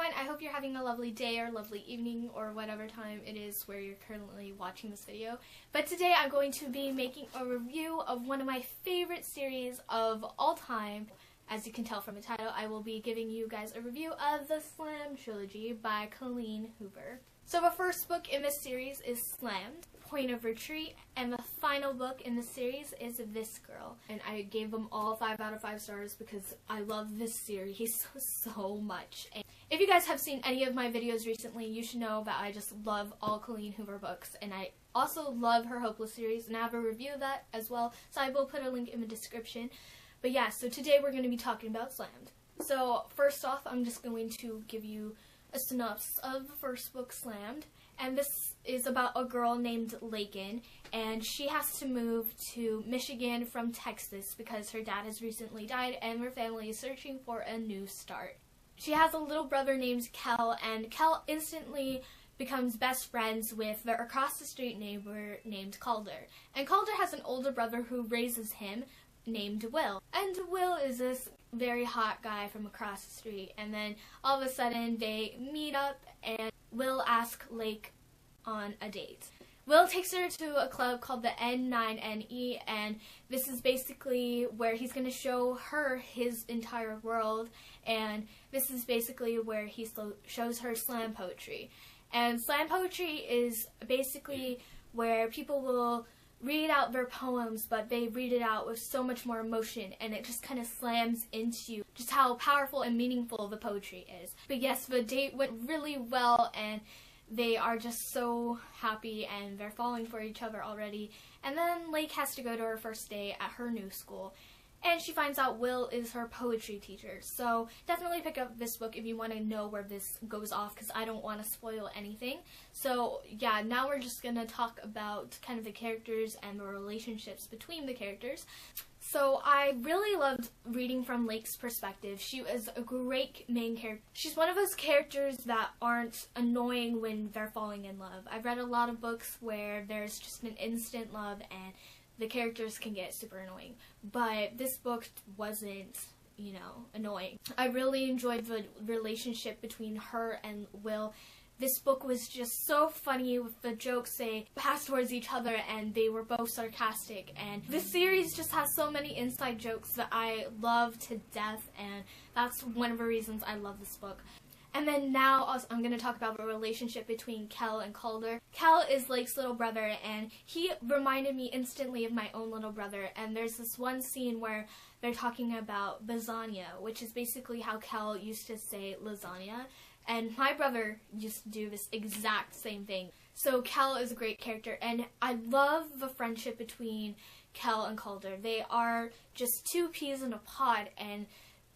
everyone, I hope you're having a lovely day or lovely evening or whatever time it is where you're currently watching this video. But today I'm going to be making a review of one of my favorite series of all time. As you can tell from the title, I will be giving you guys a review of the Slam Trilogy by Colleen Hoover. So the first book in this series is Slammed, Point of Retreat, and the final book in the series is This Girl. And I gave them all 5 out of 5 stars because I love this series so much. And if you guys have seen any of my videos recently, you should know that I just love all Colleen Hoover books, and I also love her Hopeless series, and I have a review of that as well, so I will put a link in the description. But yeah, so today we're going to be talking about Slammed. So first off, I'm just going to give you a synopsis of the first book, Slammed. And this is about a girl named Lakin, and she has to move to Michigan from Texas because her dad has recently died and her family is searching for a new start. She has a little brother named Kel, and Kel instantly becomes best friends with their across the street neighbor named Calder. And Calder has an older brother who raises him named Will. And Will is this very hot guy from across the street, and then all of a sudden they meet up and Will asks Lake on a date. Will takes her to a club called the N9NE, and this is basically where he's going to show her his entire world, and this is basically where he shows her slam poetry. And slam poetry is basically where people will read out their poems, but they read it out with so much more emotion, and it just kind of slams into you just how powerful and meaningful the poetry is. But yes, the date went really well, and they are just so happy, and they're falling for each other already. And then Lake has to go to her first day at her new school, and she finds out Will is her poetry teacher. So definitely pick up this book if you want to know where this goes off, because I don't want to spoil anything. So yeah, now we're just going to talk about kind of the characters and the relationships between the characters. So I really loved reading from Lake's perspective. She was a great main character. She's one of those characters that aren't annoying when they're falling in love. I've read a lot of books where there's just an instant love and the characters can get super annoying. But this book wasn't, you know, annoying. I really enjoyed the relationship between her and Will. This book was just so funny with the jokes they passed towards each other, and they were both sarcastic. And this series just has so many inside jokes that I love to death, and that's one of the reasons I love this book. And then now I'm going to talk about the relationship between Kel and Calder. Kel is Lake's little brother, and he reminded me instantly of my own little brother. And there's this one scene where they're talking about lasagna, which is basically how Kel used to say lasagna. And my brother used to do this exact same thing. So Kel is a great character, and I love the friendship between Kel and Calder. They are just two peas in a pod, and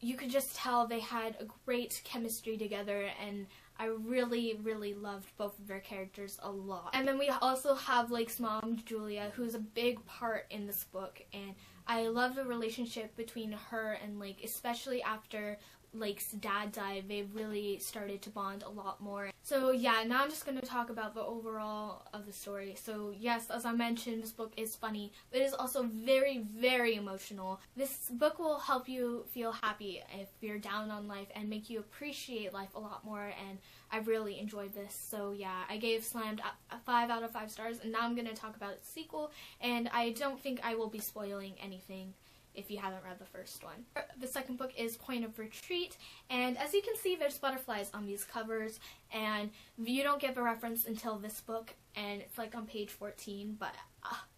you could just tell they had a great chemistry together, and I really, really loved both of their characters a lot. And then we also have Lake's mom, Julia, who's a big part in this book, and I love the relationship between her and Lake, especially after Lake's dad died. They really started to bond a lot more. So yeah, now I'm just going to talk about the overall of the story. So yes, as I mentioned, this book is funny, but it is also very, very emotional. This book will help you feel happy if you're down on life and make you appreciate life a lot more, and I really enjoyed this. So yeah, I gave Slammed a 5 out of 5 stars, and now I'm going to talk about its sequel, and I don't think I will be spoiling anything if you haven't read the first one. The second book is Point of Retreat, and as you can see, there's butterflies on these covers, and you don't get the reference until this book, and it's like on page 14, but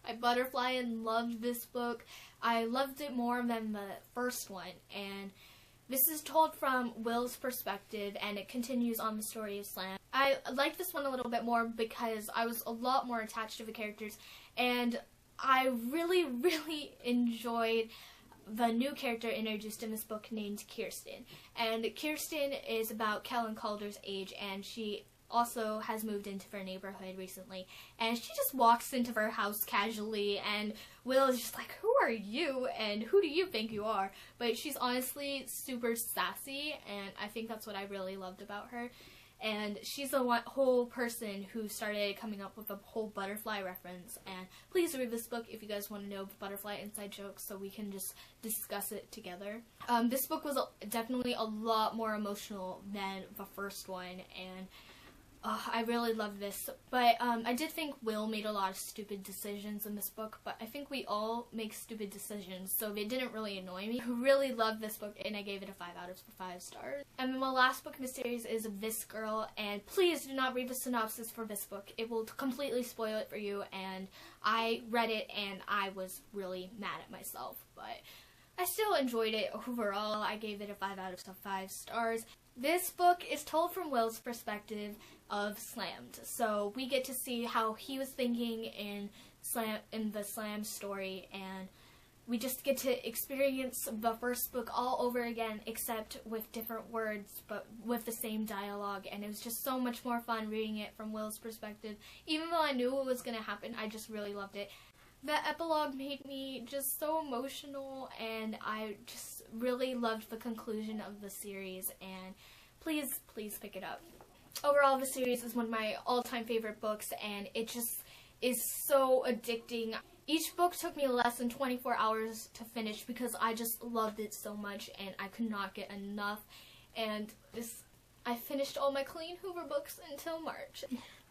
I butterfly and loved this book. I loved it more than the first one, and this is told from Will's perspective, and it continues on the story of Slam. I liked this one a little bit more because I was a lot more attached to the characters, and I really, really enjoyed the new character introduced in this book named Kirsten. And Kirsten is about Kel and Calder's age, and she also has moved into their neighborhood recently. And she just walks into their house casually, and Will is just like, "Who are you? And who do you think you are?" But she's honestly super sassy, and I think that's what I really loved about her. and she's the whole person who started coming up with the whole butterfly reference. And please read this book if you guys want to know the butterfly inside jokes, so we can just discuss it together. This book was definitely a lot more emotional than the first one, and I really love this, but I did think Will made a lot of stupid decisions in this book, but I think we all make stupid decisions, so they didn't really annoy me. I really loved this book, and I gave it a 5 out of 5 stars. And then my last book in the series is This Girl, and please do not read the synopsis for this book. It will completely spoil it for you, and I read it, and I was really mad at myself, but I still enjoyed it overall. I gave it a 5 out of 5 stars. This book is told from Will's perspective of Slammed, so we get to see how he was thinking in the Slam story, and we just get to experience the first book all over again, except with different words, but with the same dialogue, and it was just so much more fun reading it from Will's perspective. Even though I knew what was going to happen, I just really loved it. The epilogue made me just so emotional, and I just really loved the conclusion of the series, and please pick it up. Overall, the series is one of my all-time favorite books, and it just is so addicting. Each book took me less than 24 hours to finish because I just loved it so much, and I could not get enough. And I finished all my Colleen Hoover books until March.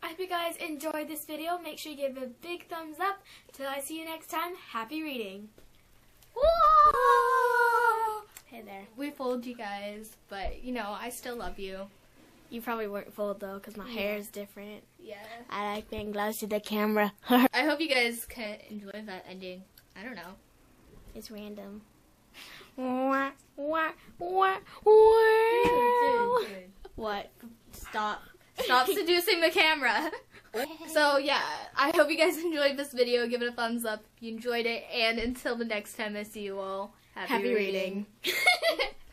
I hope you guys enjoyed this video. Make sure you give it a big thumbs up. Till I see you next time, happy reading. Whoa! Hey there. We fooled you guys, but, you know, I still love you. You probably weren't fooled though, because my hair is different. Yeah. I like being close to the camera. I hope you guys can enjoy that ending. I don't know. It's random. Dude. What? Stop seducing the camera. So yeah, I hope you guys enjoyed this video. Give it a thumbs up if you enjoyed it, and until the next time I see you all, happy reading.